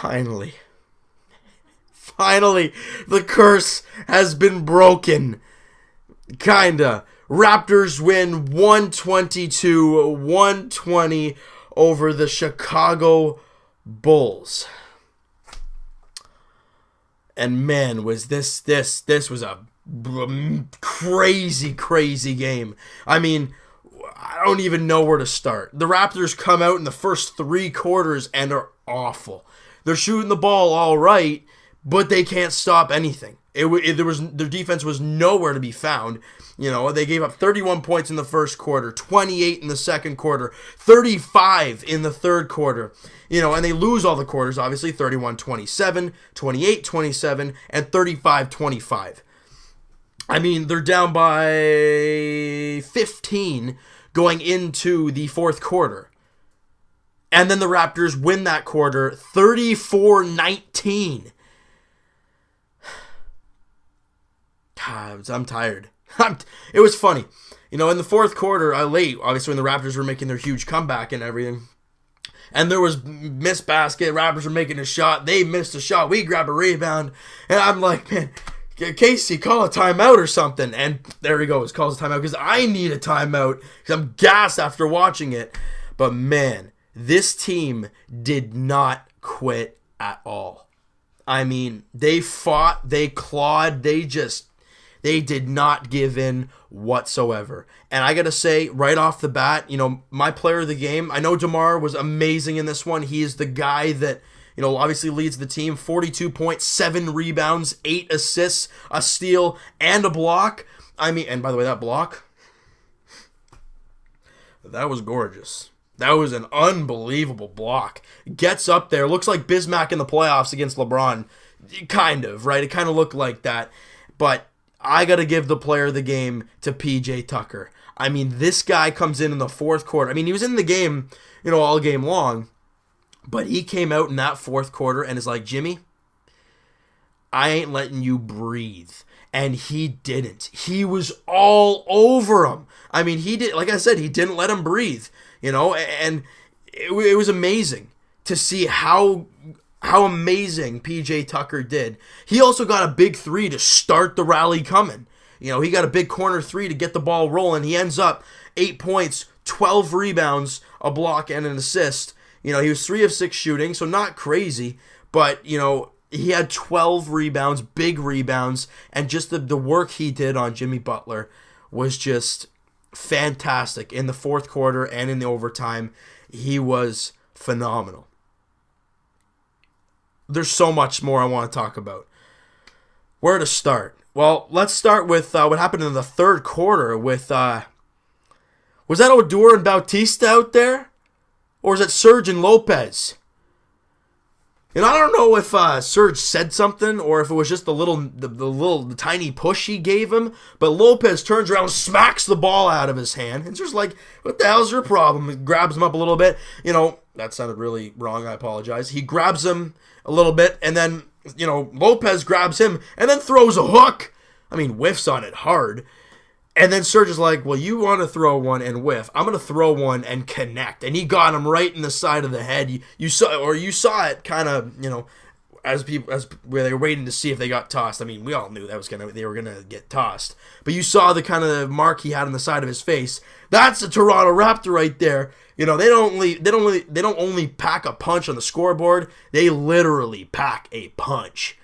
Finally, the curse has been broken. Kinda. Raptors win 122-120 over the Chicago Bulls. And man, was this was a crazy game. I mean, I don't even know where to start. The Raptors come out in the first 3 quarters and are awful. They're shooting the ball all right, but they can't stop anything. Their defense was nowhere to be found. You know, they gave up 31 points in the first quarter, 28 in the second quarter, 35 in the third quarter. You know, and they lose all the quarters, obviously, 31-27, 28-27, and 35-25. I mean, they're down by 15 going into the fourth quarter. And then the Raptors win that quarter 34-19. God, I'm tired. It was funny. You know, in the fourth quarter, late, obviously, when the Raptors were making their huge comeback and everything, and there was missed basket, Raptors were making a shot, they missed a shot, we grab a rebound, and I'm like, man, Casey, call a timeout or something. And there he goes, calls a timeout, because I need a timeout, because I'm gassed after watching it. But man, this team did not quit at all. I mean, they fought, they clawed, they did not give in whatsoever. And I got to say, right off the bat, you know, my player of the game, I know DeMar was amazing in this one. He is the guy that, you know, obviously leads the team. 42 points, 7 rebounds, 8 assists, a steal, and a block. I mean, and by the way, that block, that was gorgeous. That was an unbelievable block. Gets up there, looks like Bismack in the playoffs against LeBron. Kind of, right? It kind of looked like that. But I got to give the player of the game to PJ Tucker. I mean, this guy comes in the fourth quarter. I mean, he was in the game, you know, all game long. But he came out in that fourth quarter and is like, Jimmy, I ain't letting you breathe. And he didn't. He was all over him. I mean, he did, like I said, he didn't let him breathe. You know, and it was amazing to see how amazing PJ Tucker did. He also got a big 3 to start the rally coming. You know, he got a big corner 3 to get the ball rolling. He ends up 8 points, 12 rebounds, a block, and an assist. You know, he was 3 of 6 shooting, so not crazy. But, you know, he had 12 rebounds, big rebounds, and just the work he did on Jimmy Butler was just fantastic in the fourth quarter and in the overtime. He was phenomenal. There's so much more I want to talk about. Where to start? Well, let's start with what happened in the third quarter with, was that Odor and Bautista out there? Or was it Serge and Lopez? And I don't know if Serge said something or if it was just the tiny push he gave him, but Lopez turns around, smacks the ball out of his hand, and just like, what the hell's your problem? He grabs him up a little bit. You know, that sounded really wrong, I apologize. He grabs him a little bit, and then, you know, Lopez grabs him, and then throws a hook. I mean, whiffs on it hard. And then Serge is like, well, you want to throw one and whiff. I'm going to throw one and connect. And he got him right in the side of the head. You saw it kind of, you know, as where they were waiting to see if they got tossed. I mean, we all knew they were going to get tossed. But you saw the kind of mark he had on the side of his face. That's a Toronto Raptor right there. You know, they don't only pack a punch on the scoreboard. They literally pack a punch.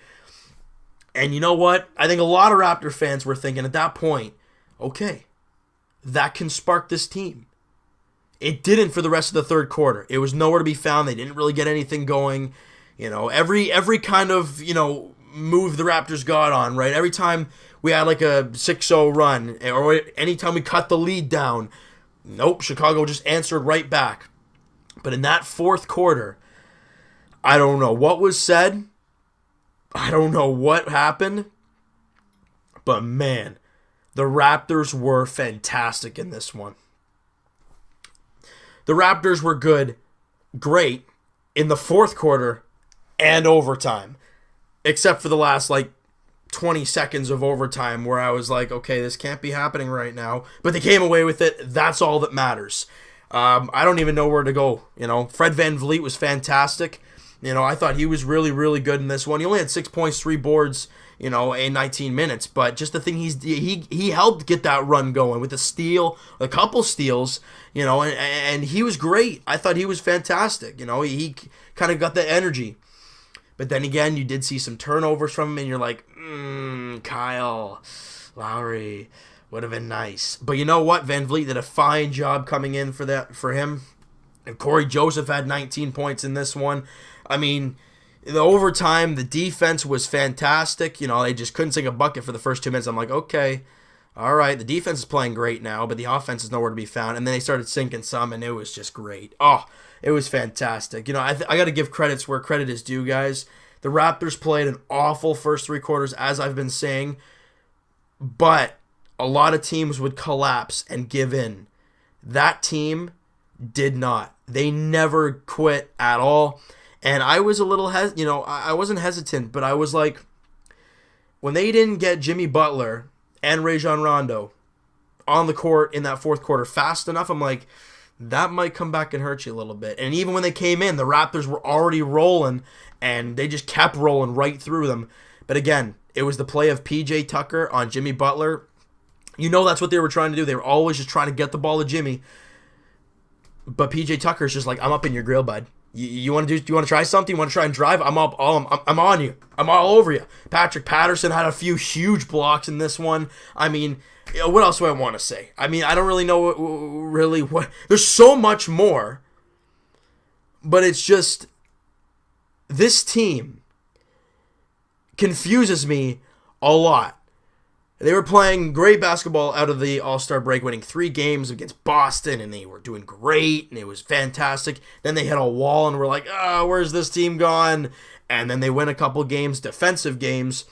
And you know what? I think a lot of Raptor fans were thinking at that point, okay, that can spark this team. It didn't for the rest of the third quarter. It was nowhere to be found. They didn't really get anything going. You know, every kind of, you know, move the Raptors got on, right? Every time we had like a 6-0 run, or anytime we cut the lead down, nope, Chicago just answered right back. But in that fourth quarter, I don't know what was said. I don't know what happened. But man, the Raptors were fantastic in this one. The Raptors were great in the fourth quarter and overtime. Except for the last, 20 seconds of overtime where I was like, okay, this can't be happening right now. But they came away with it. That's all that matters. I don't even know where to go. You know, Fred VanVleet was fantastic. I thought he was really, really good in this one. He only had 6 points, 3 boards, in 19 minutes. But just the thing he helped get that run going with a steal, a couple steals, and he was great. I thought he was fantastic. He kind of got the energy. But then again, you did see some turnovers from him, and you're like, Kyle Lowry would have been nice. But you know what? Van Vliet did a fine job coming in for him. And Corey Joseph had 19 points in this one. I mean, the overtime, the defense was fantastic. They just couldn't sink a bucket for the first 2 minutes. I'm like, okay, all right, the defense is playing great now, but the offense is nowhere to be found. And then they started sinking some, and it was just great. Oh, it was fantastic. I got to give credits where credit is due, guys. The Raptors played an awful first 3 quarters, as I've been saying, but a lot of teams would collapse and give in. That team did not. They never quit at all. And I was a little, I wasn't hesitant, but I was like, when they didn't get Jimmy Butler and Rajon Rondo on the court in that fourth quarter fast enough, I'm like, that might come back and hurt you a little bit. And even when they came in, the Raptors were already rolling, and they just kept rolling right through them. But again, it was the play of P.J. Tucker on Jimmy Butler. That's what they were trying to do. They were always just trying to get the ball to Jimmy. But P.J. Tucker's just like, I'm up in your grill, bud. You want to try something? You want to try and drive? I'm on you. I'm all over you. Patrick Patterson had a few huge blocks in this one. I mean, what else do I want to say? I mean, I don't really know what. There's so much more. But it's just, this team confuses me a lot. They were playing great basketball out of the All-Star break, winning 3 games against Boston, and they were doing great, and it was fantastic. Then they hit a wall, and we're like, where's this team gone? And then they win a couple games, defensive games,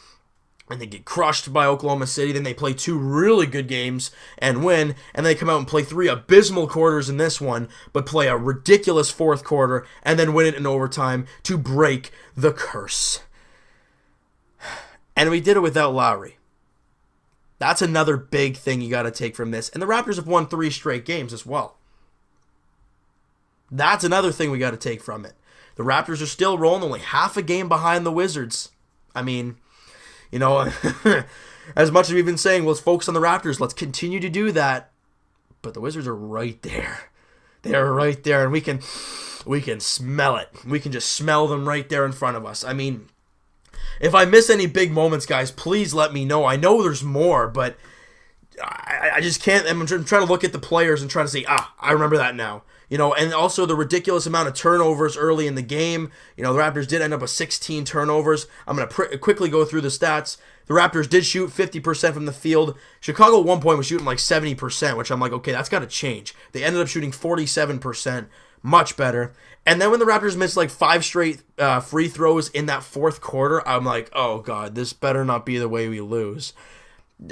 and they get crushed by Oklahoma City. Then they play 2 really good games and win, and they come out and play 3 abysmal quarters in this one, but play a ridiculous fourth quarter, and then win it in overtime to break the curse. And we did it without Lowry. That's another big thing you got to take from this. And the Raptors have won 3 straight games as well. That's another thing we got to take from it. The Raptors are still rolling, only half a game behind the Wizards. I mean, as much as we've been saying, let's focus on the Raptors. Let's continue to do that. But the Wizards are right there. They're right there, and we can smell it. We can just smell them right there in front of us. I mean, if I miss any big moments, guys, please let me know. I know there's more, but I just can't. I'm trying to look at the players and trying to say, I remember that now. And also the ridiculous amount of turnovers early in the game. The Raptors did end up with 16 turnovers. I'm going to quickly go through the stats. The Raptors did shoot 50% from the field. Chicago at one point was shooting like 70%, which I'm like, okay, that's got to change. They ended up shooting 47%. Much better. And then when the Raptors missed like 5 straight free throws in that fourth quarter, I'm like, oh God, this better not be the way we lose.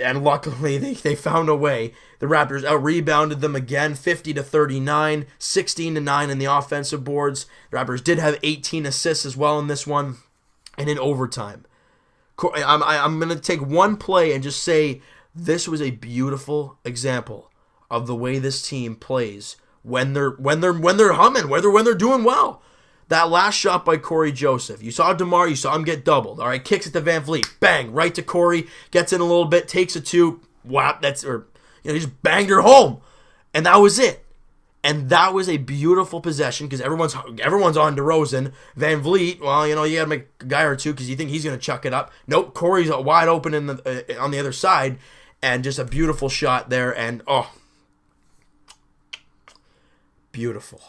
And luckily, they found a way. The Raptors out-rebounded them again, 50-39, 16-9 in the offensive boards. The Raptors did have 18 assists as well in this one. And in overtime, I'm going to take one play and just say this was a beautiful example of the way this team plays when they're humming, when they're doing well. That last shot by Corey Joseph. You saw DeMar, you saw him get doubled. All right, kicks it to Van Vliet. Bang, right to Corey. Gets in a little bit, takes a 2. Wow, he just banged her home. And that was it. And that was a beautiful possession because everyone's on DeRozan. Van Vliet, well, you got to make a guy or two because you think he's going to chuck it up. Nope, Corey's wide open on the other side. And just a beautiful shot there. And, beautiful.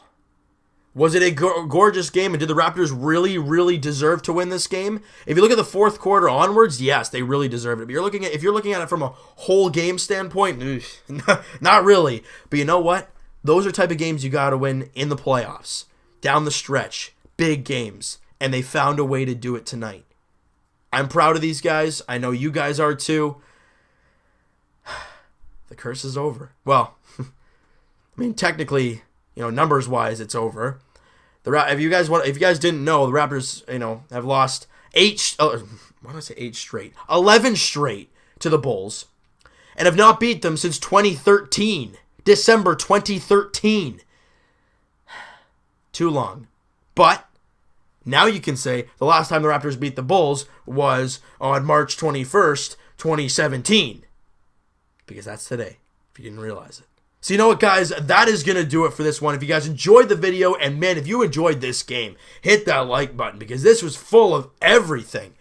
Was it a gorgeous game, and did the Raptors really, really deserve to win this game? If you look at the fourth quarter onwards, yes, they really deserved it. But if you're looking at it from a whole game standpoint, not really. But you know what? Those are type of games you got to win in the playoffs, down the stretch, big games, and they found a way to do it tonight. I'm proud of these guys. I know you guys are too. The curse is over. Well, I mean, technically, numbers-wise, it's over. If you guys didn't know, the Raptors, have lost 8 straight? 11 straight to the Bulls, and have not beat them since 2013, December 2013. Too long. But Now you can say the last time the Raptors beat the Bulls was on March 21st, 2017. Because that's today, if you didn't realize it. So you know what, guys? That is going to do it for this one. If you guys enjoyed the video, and man, if you enjoyed this game, hit that like button, because this was full of everything.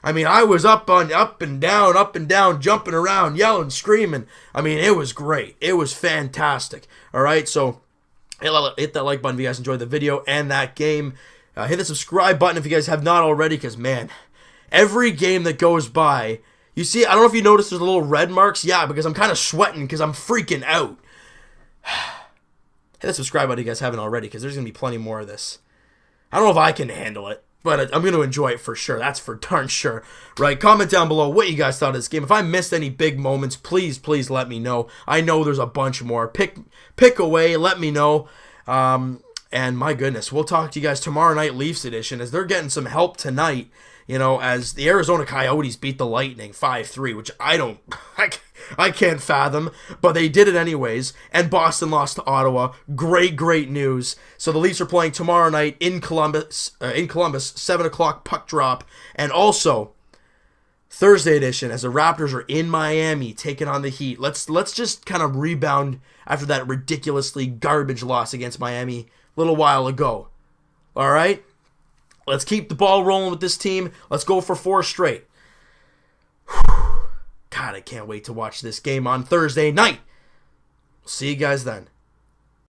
I mean, I was up and down, jumping around, yelling, screaming. I mean, it was great. It was fantastic. All right, so hit that like button if you guys enjoyed the video and that game. Hit the subscribe button if you guys have not already, because, man, every game that goes by, you see, I don't know if you noticed there's little red marks. Yeah, because I'm kind of sweating because I'm freaking out. Hit the subscribe button if you guys haven't already, because there's going to be plenty more of this. I don't know if I can handle it, but I'm going to enjoy it for sure. That's for darn sure. Right? Comment down below what you guys thought of this game. If I missed any big moments, please let me know. I know there's a bunch more. Pick away. Let me know. And my goodness, we'll talk to you guys tomorrow night, Leafs edition, as they're getting some help tonight. You know, as the Arizona Coyotes beat the Lightning 5-3, which I can't fathom, but they did it anyways. And Boston lost to Ottawa. Great news. So the Leafs are playing tomorrow night in Columbus, 7 o'clock puck drop. And also, Thursday edition, as the Raptors are in Miami taking on the Heat. Let's just kind of rebound after that ridiculously garbage loss against Miami a little while ago. All right? Let's keep the ball rolling with this team. Let's go for 4 straight. God, I can't wait to watch this game on Thursday night. See you guys then.